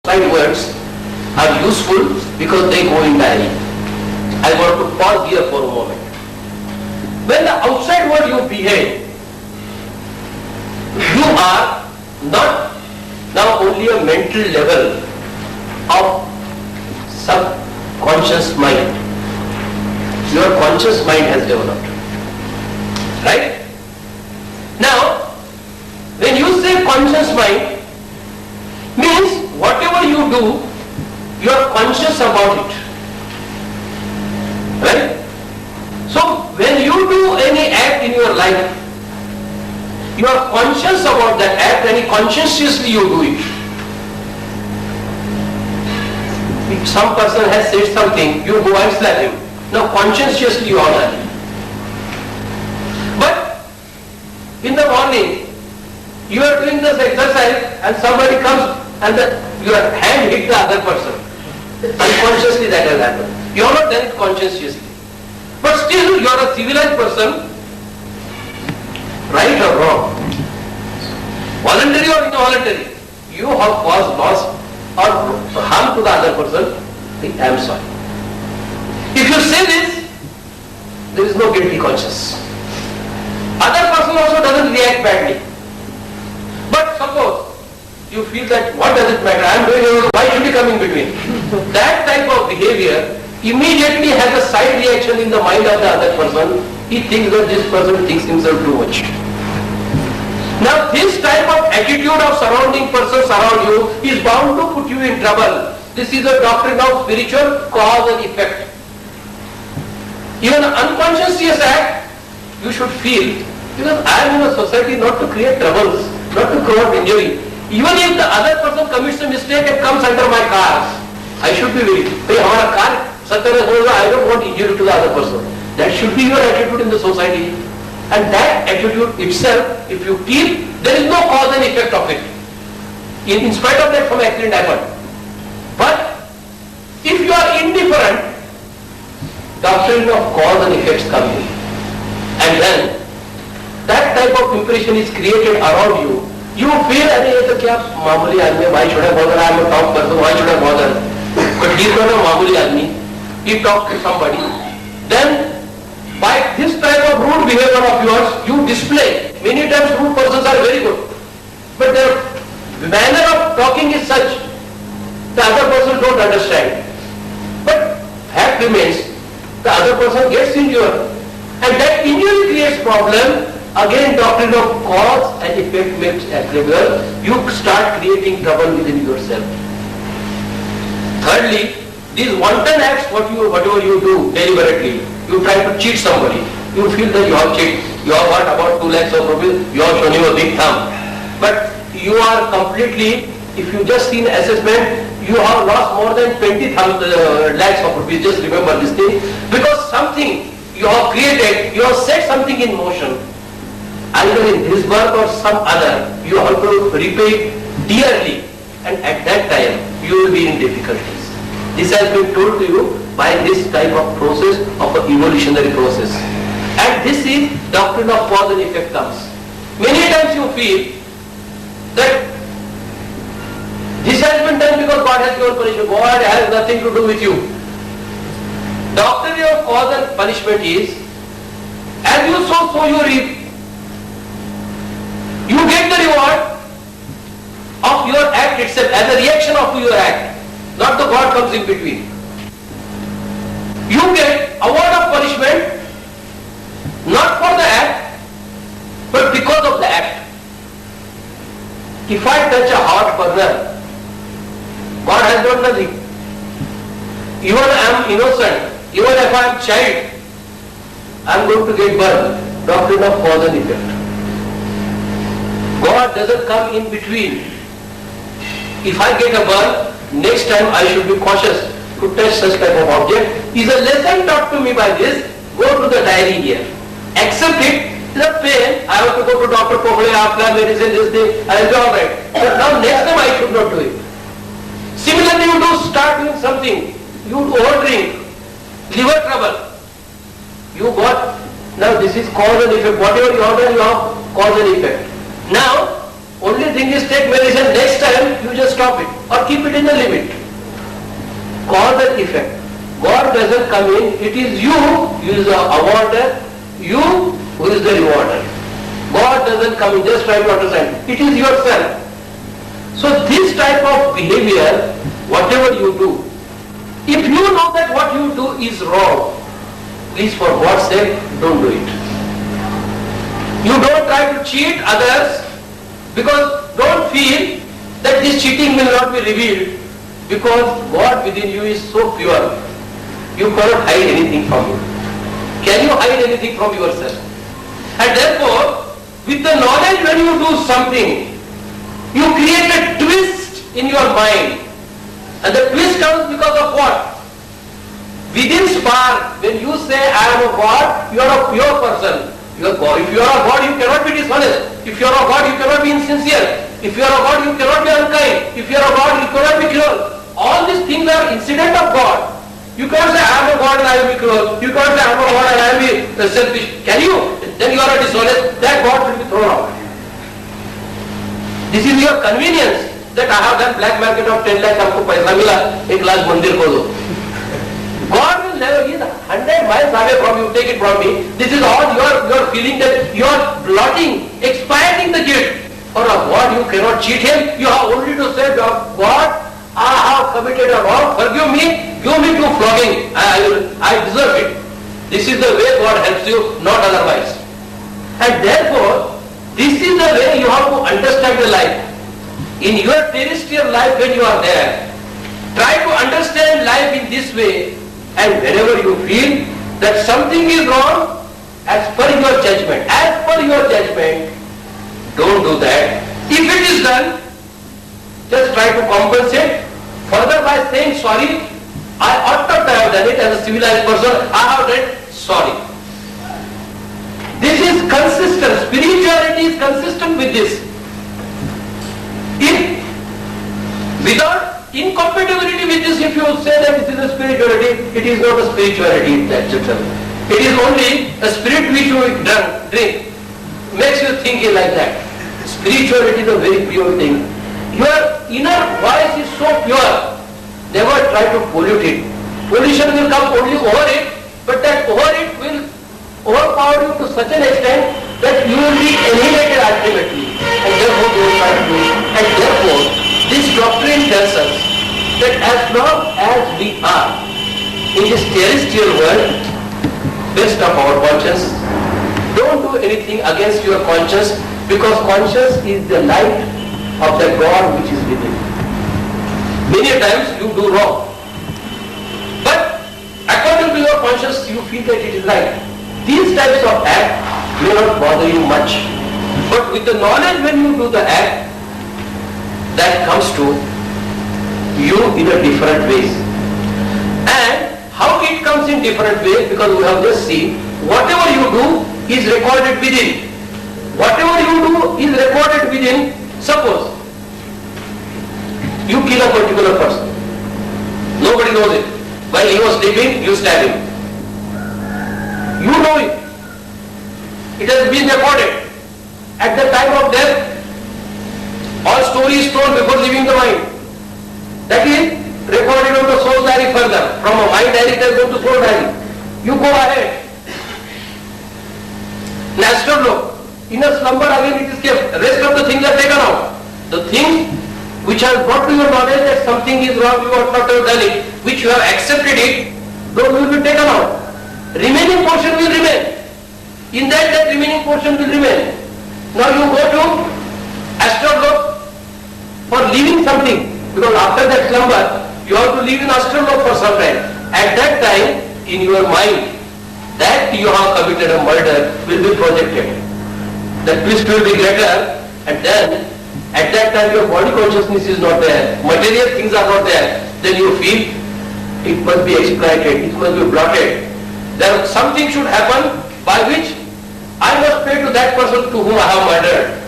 outside words are useful because they go in diary. I want to pause here for a moment. When the outside world you behave, you are not now only a mental level of subconscious mind. Your conscious mind has developed. Right? Now, when you say conscious mind, means whatever you do, you are conscious about it. Right? So, when you do any act in your life, you are conscious about that act and consciously you do it. If some person has said something, you go and slap him. Now consciously you honor him. But in the morning, you are doing this exercise and somebody comes and your hand hit the other person. Unconsciously that has happened. You have not done it consciously. But still you are a civilized person. Right or wrong? Voluntary or involuntary? You have caused loss or harm to the other person. I am sorry. If you say this, there is no guilty conscience. Other person also doesn't react badly. But suppose you feel that what does it matter? I am doing it, why should he come in between? That type of behavior immediately has a side reaction in the mind of the other person. He thinks that this person thinks himself too much. Now this type of attitude of surrounding persons around you is bound to put you in trouble. This is a doctrine of spiritual cause and effect. Even an unconscious act, you should feel, because I am in a society not to create troubles, not to cause injury. Even if the other person commits a mistake and comes under my car, I should be very, our car, I don't want injury to the other person. That should be your attitude in the society. And that attitude itself, if you keep, there is no cause and effect of it. In spite of that, some accident happened. But if you are indifferent, doctrine of cause and effects come in. And then that type of impression is created around you. You feel, why should I bother? I am a top person, why should I bother? But he is not a mamuli admi. He talks to somebody. Then by this type of rude behavior of yours, you display. Many times rude persons are very good. But their manner of talking is such, the other person don't understand. But fact remains, the other person gets injured. And that injury creates problem. Again, doctrine of cause and effect makes applicable. You start creating trouble within yourself. Thirdly, these wanton acts, whatever you do deliberately, you try to cheat somebody. You feel that you have cheated. You have got about 2 lakhs of rupees. You have shown him a big thumb. But you are completely, if you just see an assessment, you have lost more than 20 lakhs of rupees. Just remember this thing. Because something you have created, you have set something in motion. Either in this birth or some other, you have to repay dearly. And at that time, you will be in difficulties. This has been told to you by this type of process of an evolutionary process. And this is doctrine of cause and effect comes. Many times you feel that this has been done because God has given punishment. God has nothing to do with you. Doctrine of cause and punishment is, as you sow, so you reap. You get the reward of your act itself as a reaction of your act. Not the God comes in between. You get award of punishment not for the act, but because of the act. If I touch a hot burner, God has done nothing. Even I am innocent, even if I am child, I am going to get burned. Doctrine of cause and effect. God doesn't come in between. If I get a burn, next time I should be cautious to touch such type of object. Is a lesson taught to me by this. Go to the diary here. Accept it. The pain. I have to go to Dr. Pokhale, apply medicine, this thing. I will be alright. But now next time I should not do it. Similarly, you do start doing something. You overdrink. Liver trouble. You got, now this is cause and effect. Whatever you have done, you have cause and effect. Now, Only thing is take medicine, next time you just stop it or keep it in the limit. Cause and effect. God doesn't come in, it is you who is the awarder, you who is the rewarder. God doesn't come in, just try to understand. It is yourself. So this type of behavior, whatever you do, if you know that what you do is wrong, please for God's sake, don't do it. You don't try to cheat others because don't feel that this cheating will not be revealed because God within you is so pure. You cannot hide anything from him. Can you hide anything from yourself? And therefore, with the knowledge when you do something, you create a twist in your mind. And the twist comes because of what? Within spark, when you say I am a God, you are a pure person. You are God. If you are a God, you cannot be dishonest. If you are a God, you cannot be insincere. If you are a God, you cannot be unkind. If you are a God, you cannot be cruel. All these things are incident of God. You cannot say I am a God and I will be cruel. You cannot say I am a God and I will be selfish. Can you? Then you are a dishonest. That God will be thrown out. This is your convenience that I have done black market of 10 lakh, आपको पैसा मिला, एक लाख मंदिर को दो. God will never, he is 100 miles away from you, take it from me. This is all your feeling that you are blotting, expiating the guilt. For a God, you cannot cheat him. You have only to say, God, I have committed a wrong, forgive me, give me to flogging. I deserve it. This is the way God helps you, not otherwise. And therefore, this is the way you have to understand the life. In your terrestrial life when you are there, try to understand life in this way, and whenever you feel that something is wrong, as per your judgment, don't do that. If it is done, just try to compensate further by saying sorry. I ought not to have done it as a civilized person. I have done it, sorry. This is consistent. Spirituality is consistent with this. If without incompatibility with this, if you say that this is a spirituality, it is not a spirituality that itself. It is only a spirit which you drink, makes you think like that. Spirituality is a very pure thing. Your inner voice is so pure, never try to pollute it. Pollution will come only over it, but that over it will overpower you to such an extent that you will be annihilated ultimately. And therefore don't try to do it. And therefore, this doctrine tells us that as long as we are in this terrestrial world, best of our conscience, don't do anything against your conscience, because conscience is the light of the God which is within. Many times you do wrong, but according to your conscience you feel that it is right. These types of acts may not bother you much, but with the knowledge when you do the act, that comes to you in a different ways. And how it comes in different ways, because we have just seen, whatever you do is recorded within. Whatever you do is recorded within. Suppose you kill a particular person. Nobody knows it. While he was sleeping, you stab him. You know it. It has been recorded. At the time of death, all story is told before leaving the mind. That is recorded on the soul diary further. From a mind diary it has gone to soul diary. You go ahead. In astral look, in a slumber again it is kept. The rest of the things are taken out. The things which have brought to your knowledge that something is wrong, you ought not to have done it, which you have accepted it, those will be taken out. Remaining portion will remain. In that remaining portion will remain. Now you go to astral look for leaving something, because after that slumber you have to live in astral look for some time. At that time, in your mind, that you have committed a murder will be projected. The twist will be greater, and then at that time your body consciousness is not there, material things are not there, then you feel it must be exploited, it must be blotted. There something should happen by which I must pay to that person to whom I have murdered.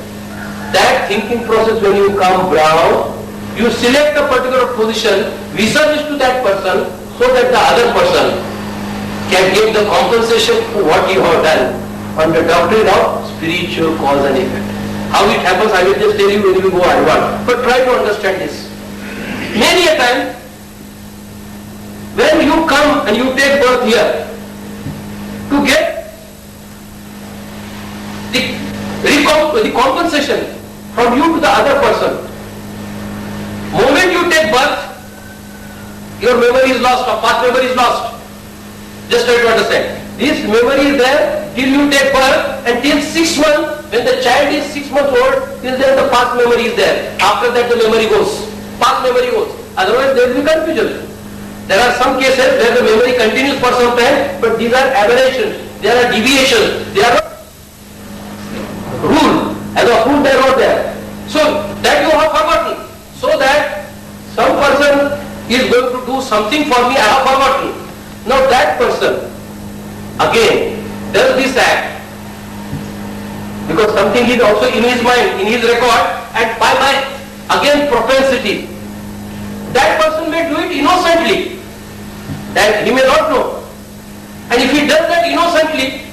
That thinking process, when you come round, you select a particular position vis-a-vis to that person, so that the other person can give the compensation for what you have done on the doctrine of spiritual cause and effect. How it happens, I will just tell you when you go onward. But try to understand this. Many a time, when you come and you take birth here, to get the compensation from you to the other person, moment you take birth, your memory is lost, or past memory is lost. Just try to understand. This memory is there till you take birth, and till 6 months, when the child is 6 months old, till then the past memory is there. After that the memory goes. Past memory goes. Otherwise there will be confusion. There are some cases where the memory continues for some time, but these are aberrations. There are deviations. They are not rule. As a rule they are not there. So that you have forgotten. So that some person is going to do something for me, I have forgotten. Now that person again does this act because something is also in his mind, in his record, and by my again propensity, that person may do it innocently, that he may not know. And if he does that innocently,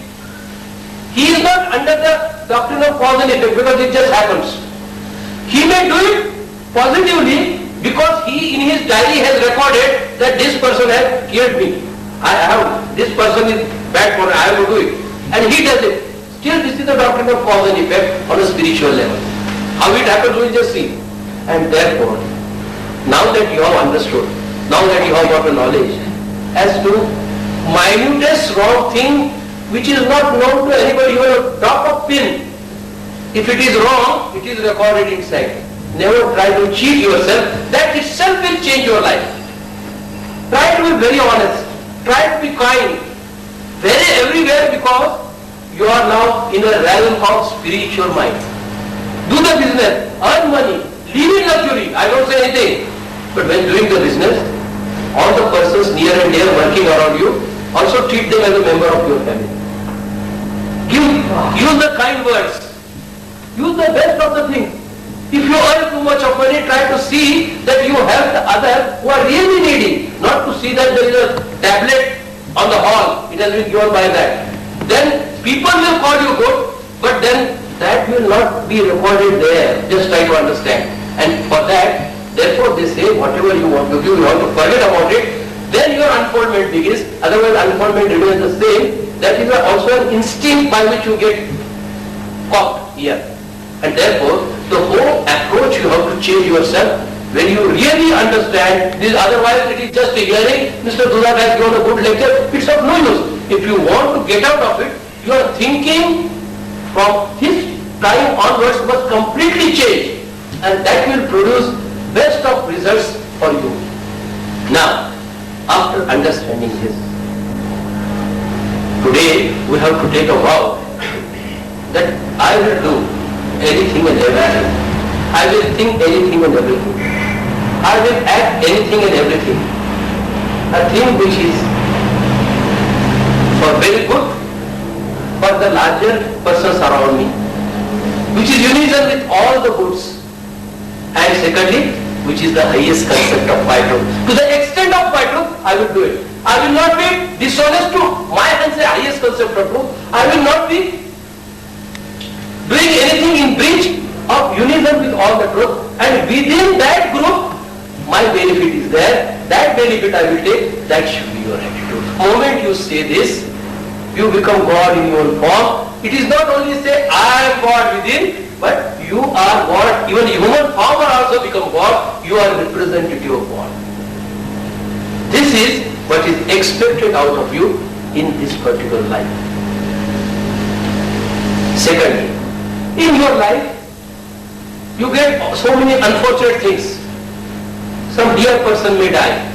he is not under the doctrine of cause and effect because it just happens. He may do it positively because he in his diary has recorded that this person has killed me. This person is bad for me, I will do it. And he does it. Still this is the doctrine of cause and effect on a spiritual level. How it happens we will just see. And therefore, now that you have understood, now that you have got the knowledge as to minutest wrong thing which is not known to anybody, even a drop of pin, if it is wrong, it is recorded inside. Never try to cheat yourself. That itself will change your life. Try to be very honest. Try to be kind. Very everywhere because you are now in a realm of spiritual mind. Do the business, earn money, live in luxury. I don't say anything. But when doing the business, all the persons near and dear working around you, also treat them as a member of your family. Use the kind words. Use the best of the things. If you earn too much of money, try to see that you help the others who are really needy, not to see that there is a tablet on the hall, it has been given by that. Then people will call you good, but then that will not be recorded there. Just try to understand. And for that, therefore they say whatever you want to do, you want to forget about it, then your unfoldment begins. Otherwise unfoldment remains the same. That is also an instinct by which you get caught here. And therefore, the whole approach you have to change yourself when you really understand this. Otherwise it is just a hearing, Mr. Dulat has given a good lecture, it's of no use. If you want to get out of it, your thinking from this time onwards must completely change, and that will produce best of results for you. Now, after understanding this, today we have to take a vow that I will do anything and everything. I will think anything and everything. I will act anything and everything. A thing which is for very good for the larger persons around me, which is unison with all the goods. And secondly, which is the highest concept of my truth. To the extent of my truth, I will do it. I will not be dishonest to my hands, the highest concept of truth. I will not be doing anything in breach of unison with all the truth, and within that group my benefit is there, that benefit I will take. That should be your attitude. The moment you say this, you become God in your form. It is not only say I am God within, but you are God. Even human form will also become God. You are representative of God. This is what is expected out of you in this particular life. Secondly, in your life, you get so many unfortunate things. Some dear person may die.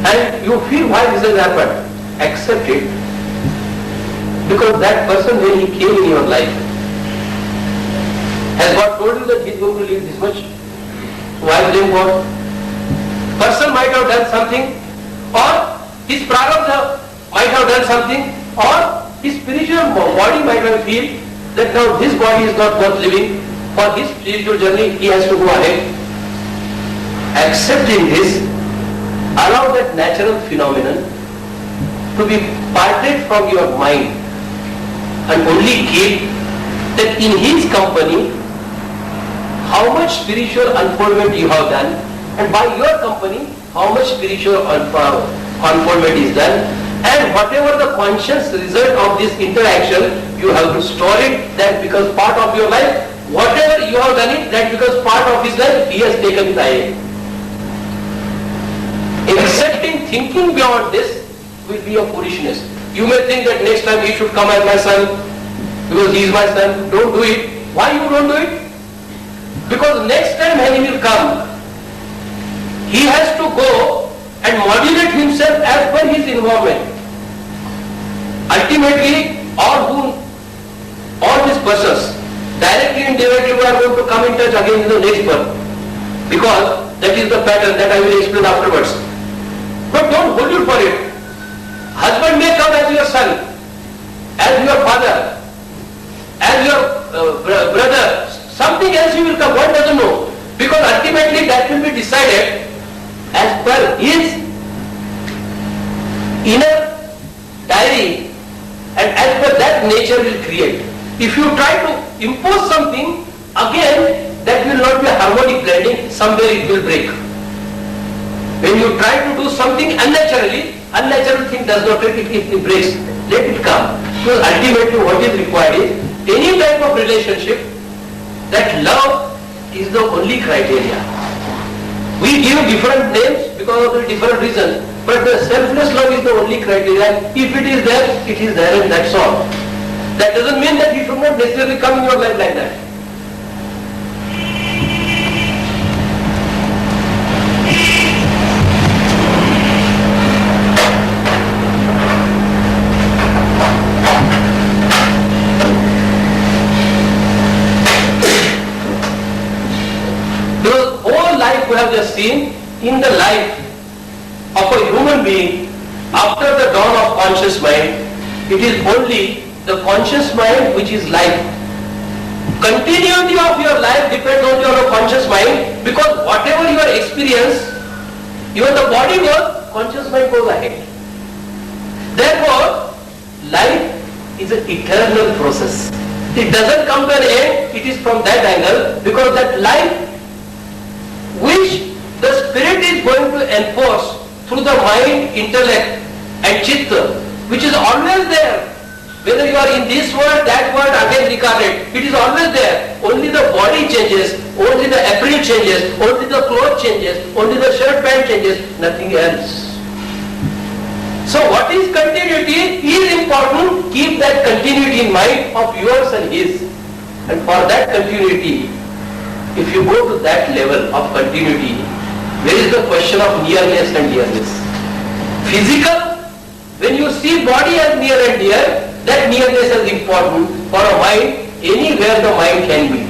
And you feel why this has happened. Accept it. Because that person when he came in your life, has God told you that he is going to live this much? Why blame God? Person might have done something, or his prarabdha might have done something, or his spiritual body might have feel that now this body is not worth living. For his spiritual journey, he has to go ahead. Accepting this, allow that natural phenomenon to be parted from your mind and only keep that in his company, how much spiritual unfoldment you have done, and by your company, how much spiritual unfoldment is done, and whatever the conscious result of this interaction, you have to store it, that becomes part of your life. Whatever you have done it, that becomes part of his life, he has taken it away. Accepting thinking beyond this will be a foolishness. You may think that next time he should come as my son, because he is my son. Don't do it. Why you don't do it? Because next time when he will come, he has to go and modulate himself as per his involvement. Ultimately, all these persons, directly and indirectly, are going to come in touch again in the next birth. Because that is the pattern that I will explain afterwards. But don't hold you for it. Husband may come as your son, as your father, as your brother. Something else you will come, one doesn't know. Because ultimately that will be decided as per his inner diary, and as per that nature will create. If you try to impose something, again that will not be a harmonic blending, somewhere it will break. When you try to do something unnaturally, unnatural thing does not break, it breaks. Let it come. Because ultimately what is required is any type of relationship, that love is the only criteria. We give different names because of the different reasons, but the selfless love is the only criteria. If it is there, it is there, and that's all. That doesn't mean that he should not necessarily come in your life like that. We have just seen in the life of a human being after the dawn of conscious mind, it is only the conscious mind which is life. Continuity of your life depends on your conscious mind, because whatever your experience, even the body goes, conscious mind goes ahead. Therefore, life is an eternal process. It doesn't come to an end, it is from that angle, because that life which the spirit is going to enforce through the mind, intellect and chitta, which is always there. Whether you are in this world, that world, again reincarnate, it is always there. Only the body changes, only the apparel changes, only the clothes changes, only the shirt pant changes, nothing else. So what is continuity is important. Keep that continuity in mind of yours and his. And for that continuity, if you go to that level of continuity, where is the question of nearness and dearness? Physical, when you see body as near and dear, that nearness is important. For a mind, anywhere the mind can meet.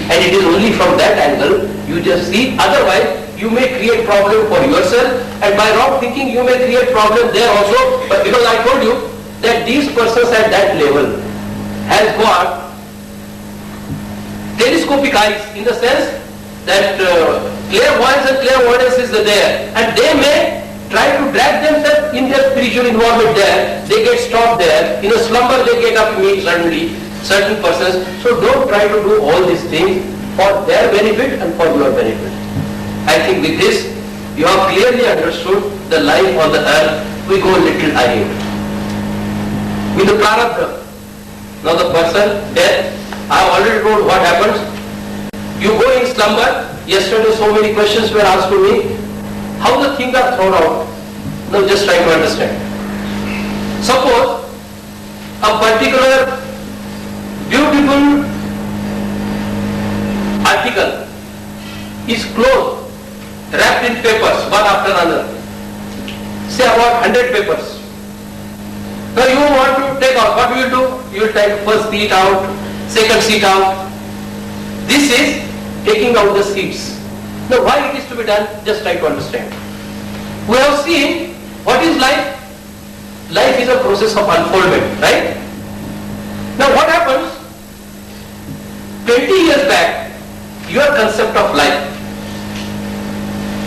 And it is only from that angle you just see. Otherwise, you may create problem for yourself, and by wrong thinking you may create problem there also. But because I told you that these persons at that level has got telescopic eyes, in the sense that clairvoyance and clairaudience is there, and they may try to drag themselves in their spiritual involvement there. They get stopped there. In a slumber they get up suddenly, certain persons. So don't try to do all these things for their benefit and for your benefit. I think with this you have clearly understood the life on the earth. We go a little ahead. With the prarabdha, now the person, death, I have already told what happens. You go in slumber. Yesterday so many questions were asked to me. How the things are thrown out. Now just try to understand. Suppose a particular beautiful article is closed, wrapped in papers, one after another. Say about 100 papers. Now you want to take out. What will you do? You will take first seat out, second seat out. This is taking out the seats. Now why it is to be done? Just try to understand. We have seen what is life. Life is a process of unfoldment, right? Now what happens? 20 years back, your concept of life,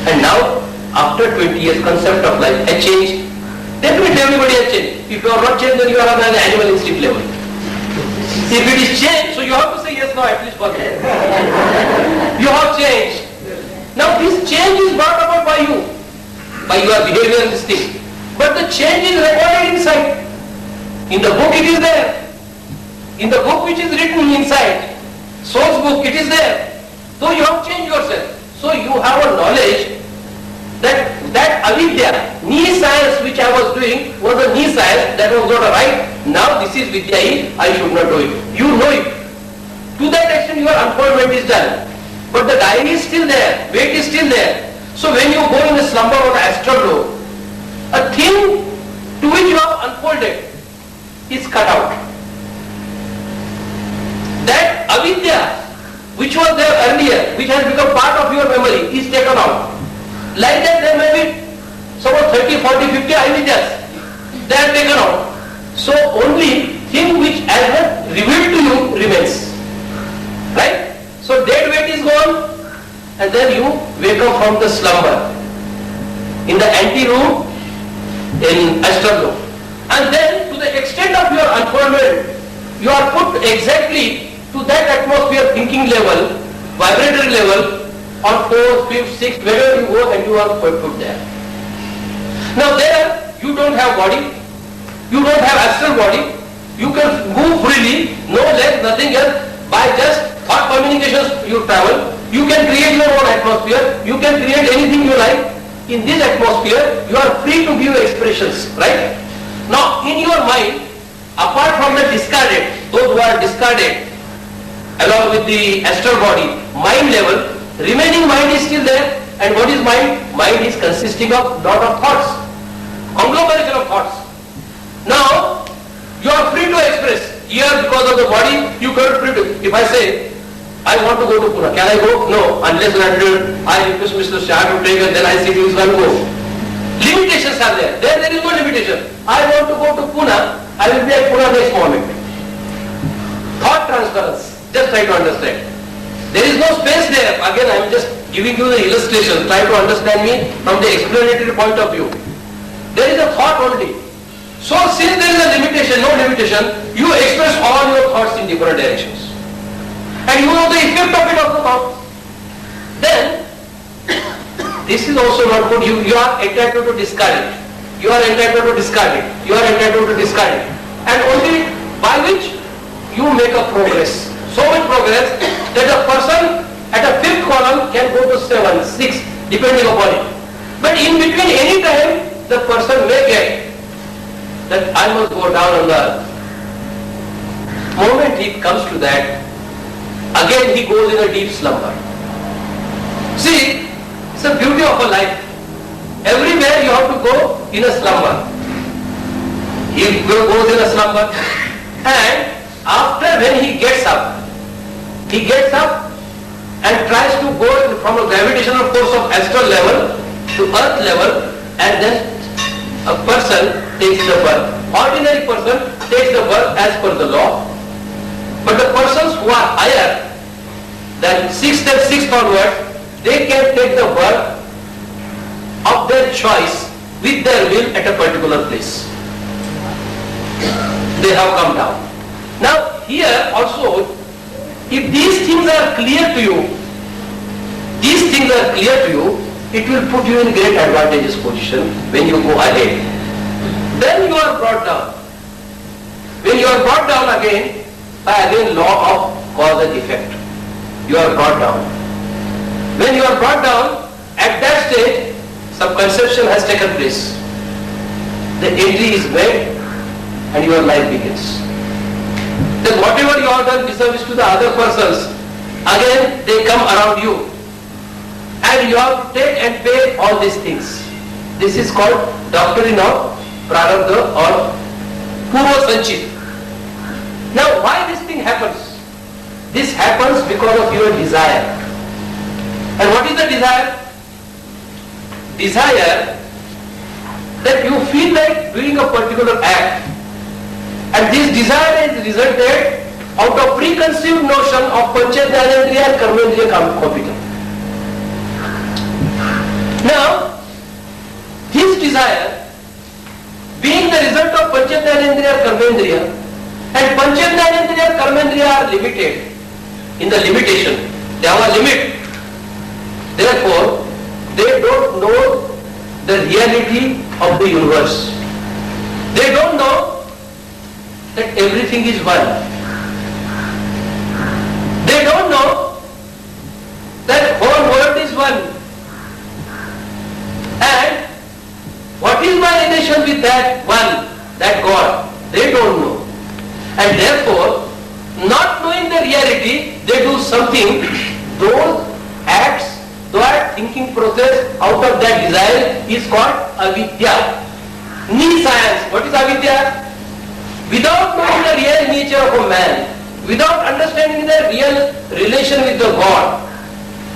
and now after 20 years, concept of life has changed. Definitely everybody has changed. If you are not changed, then you are on an animal instinct level. If it is changed, so you have to say yes now at least for that. You have changed. Now this change is brought about by you, by your behavior and this thing. But the change is recorded inside. In the book it is there. In the book which is written inside, source book, it is there. So you have changed yourself. So you have a knowledge that avidya, knee science which I was doing was a knee science, that was not a right. Now this is vidya, I should not do it. You know it. To that extent your unfoldment is done. But the diary is still there, weight is still there. So when you go in a slumber or astral low, a thing to which you have unfolded is cut out. That avidya which was there earlier, which has become part of your memory, is taken out. Like that there may be suppose 30, 40, 50 avidyas. They are taken out. So only thing which has been revealed to you remains. Right? So dead weight is gone and then you wake up from the slumber in the ante-room in astral loop. And then to the extent of your unfoldment, you are put exactly to that atmosphere thinking level, vibratory level, on 4th, 5th, 6th, wherever you go and you are put there. Now there you don't have body, you don't have astral body, you can move freely, no legs, nothing else, by just thought communications you travel, you can create your own atmosphere, you can create anything you like. In this atmosphere, you are free to give expressions, right? Now in your mind, apart from the discarded, those who are discarded, along with the astral body, mind level, remaining mind is still there. And what is mind? Mind is consisting of lot of thoughts, conglomeration of thoughts. Now, you are free to express. Here, because of the body, you cannot free to. If I say, I want to go to Pune, can I go? No, unless and until I request Mr. Shah to take and then I see who is going to go. Limitations are there. There is no limitation. I want to go to Pune, I will be at Pune next moment. Thought transference. Just try to understand. There is no space there. Again, I am just giving you the illustration. Try to understand me from the explanatory point of view. There is a thought only. So since there is a limitation, no limitation, you express all your thoughts in different directions. And you know the effect of it of the thought. Then, this is also not good. You are entitled to discard it. You are entitled to discard it. You are entitled to discard it. And only by which you make a progress. So much progress that a person at a 5th column can go to 7, 6, depending upon it. But in between any time, the person may get that I must go down on the earth. Moment he comes to that, again he goes in a deep slumber. See, it's the beauty of a life. Everywhere you have to go in a slumber. He goes in a slumber, and after when he gets up and tries to go from a gravitational force of astral level to earth level, and then a person takes the birth. Ordinary person takes the birth as per the law. But the persons who are higher than 6th and 6th onwards, they can take the birth of their choice with their will at a particular place. They have come down. Now here also, if these things are clear to you, it will put you in great advantageous position when you go ahead. Then you are brought down. When you are brought down again, by again law of cause and effect, you are brought down. When you are brought down, at that stage, some conception has taken place. The entry is made and your life begins. Then whatever you have done vis-a-vis to the other persons, again they come around you. And you have to take and pay all these things. This is called doctrine of Prarabdha or Purva Sanchit. Now why this thing happens? This happens because of your desire. And what is the desire? Desire that you feel like doing a particular act. And this desire is resulted out of preconceived notion of Pancha Jnanendriya and Karmendriya competence. Now, this desire, being the result of Pancha Jnanendriya and Karmendriya, And Panchendriyendriya, Karmendriya are limited. In the limitation, they have a limit. Therefore, they don't know the reality of the universe. They don't know that everything is one. They don't know that whole world is one. And what is my relation with that one, that God? They don't know. And therefore, not knowing the reality, they do something. Those acts, that thinking process out of that desire is called avidya. Science. What is avidya? Without knowing the real nature of a man, without understanding the real relation with the God,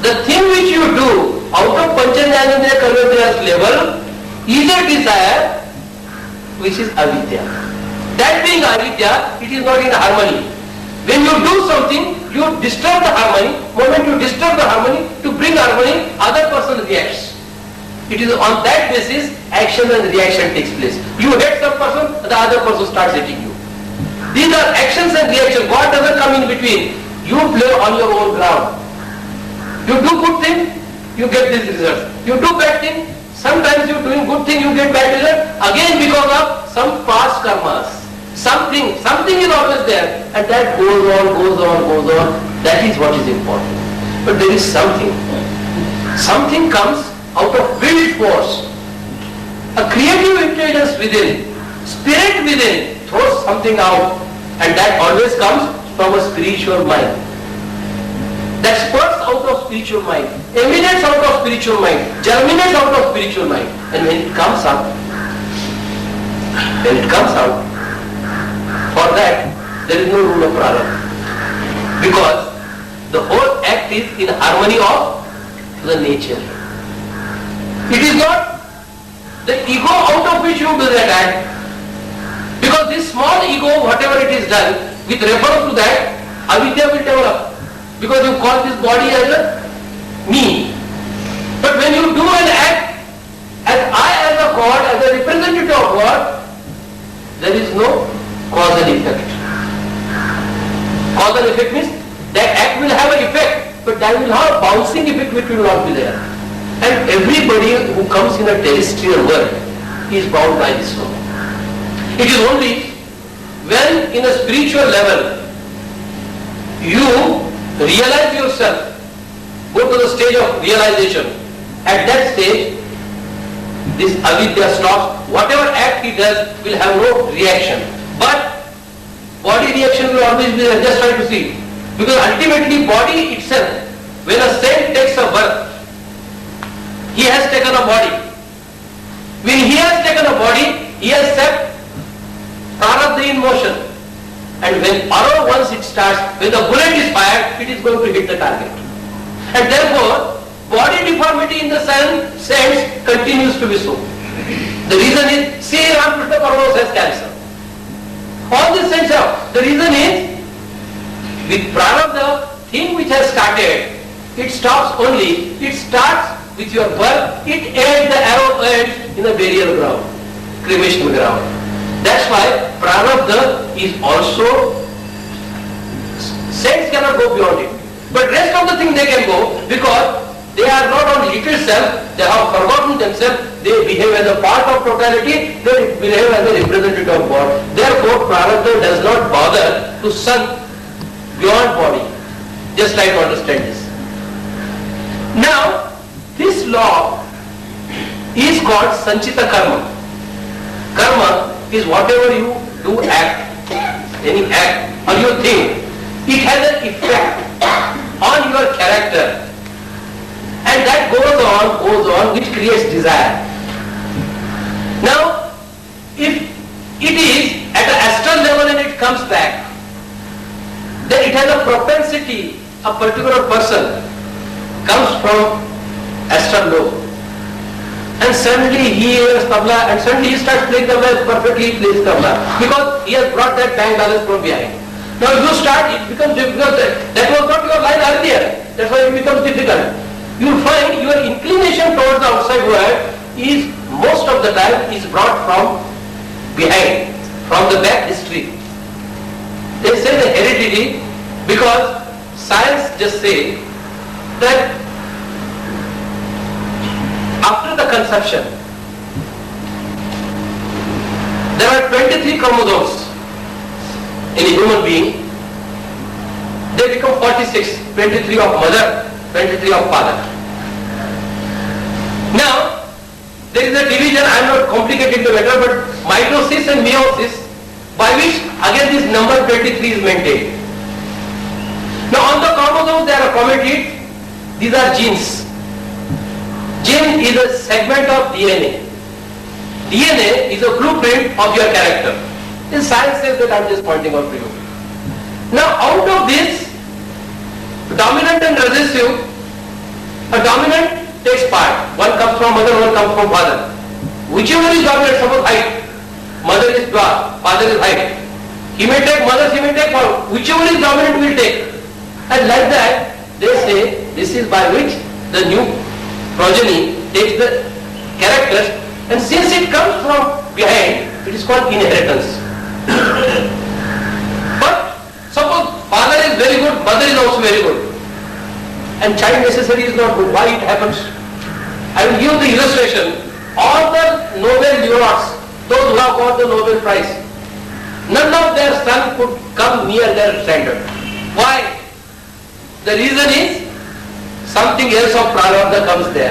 the thing which you do out of Panchendriyendriya Karmendriya's level is a desire which is avidya. That being avidya, it is not in harmony. When you do something, you disturb the harmony. Moment you disturb the harmony, to bring harmony, other person reacts. It is on that basis action and reaction takes place. You hate some person, the other person starts hating you. These are actions and reactions. God doesn't come in between. You play on your own ground. You do good thing, you get this result. You do bad thing, sometimes you doing good thing, you get bad result. Again because of some past karmas. Something is always there, and that goes on. That is what is important. But there is something. Something comes out of will force. A creative intelligence within, spirit within, throws something out, and that always comes from a spiritual mind. That spurts out of spiritual mind, emanates out of spiritual mind, germinates out of spiritual mind. And when it comes out, for that, there is no rule of prarabdha. Because the whole act is in harmony of the nature. It is not the ego out of which you do that act. Because this small ego, whatever it is done, with reference to that, avidya will develop. Because you call this body as a me. But when you do an act as I as a God, as a representative of God, there is no cause and effect. Cause and effect means that act will have an effect, but that will have a bouncing effect which will not be there. And everybody who comes in a terrestrial world is bound by this law. It is only when in a spiritual level you realize yourself, go to the stage of realization. At that stage, this avidya stops. Whatever act he does will have no reaction. But body reaction will always be there. Just try to see. Because ultimately body itself, when a saint takes a birth, he has taken a body. When he has taken a body, he has set prarabdha in motion. And when arrow once it starts, when the bullet is fired, it is going to hit the target. And therefore, body deformity in the sense continues to be so. The reason is, see Ramakrishna Paramahansa has cancer. All this sense of, the reason is, with prarabdha, thing which has started, it stops only, it starts with your birth, it ends, the arrow ends in the burial ground, cremation ground. That's why prarabdha is also, saints cannot go beyond it. But rest of the thing they can go, because they are not on little self, they have forgotten themselves, they behave as a part of totality, they behave as a representative of God. Therefore prarabdha does not bother to sun beyond body. Just try to understand this. Now, this law is called sanchita karma. Karma is whatever you do act, any act, or you think, it has an effect on your character. And that goes on, which creates desire. Now, if it is at an astral level and it comes back, then it has a propensity, a particular person comes from astral lobe. And suddenly he hears tabla, and suddenly he starts playing tabla, perfectly plays tabla, because he has brought that bank balance from behind. Now you start, it becomes difficult. That was not your line earlier. That's why it becomes difficult. You find your inclination towards the outside world is most of the time is brought from behind, from the back history. conception. There are 23 chromosomes in a human being. They become 46, 23 of mother, 23 of father. Now, there is a division, I am not complicating the matter, but mitosis and meiosis, by which again this number 23 is maintained. Now on the chromosomes there are chromatids, these are genes. Gene is a segment of DNA. DNA is a blueprint of your character. In science says that I am just pointing out to you. Now out of this, dominant and recessive, a dominant takes part. One comes from mother, one comes from father. Whichever is dominant, suppose height, mother is dwarf, father is height. He may take mother, he may take father. Whichever is dominant will take. And like that, they say this is by which the new progeny takes the characters, and since it comes from behind, it is called inheritance. But suppose father is very good, mother is also very good, and child necessary is not good. Why it happens? I will give the illustration. All the Nobel laureates, those who have got the Nobel Prize, none of their son could come near their standard. Why? The reason is something else of prarabdha comes there.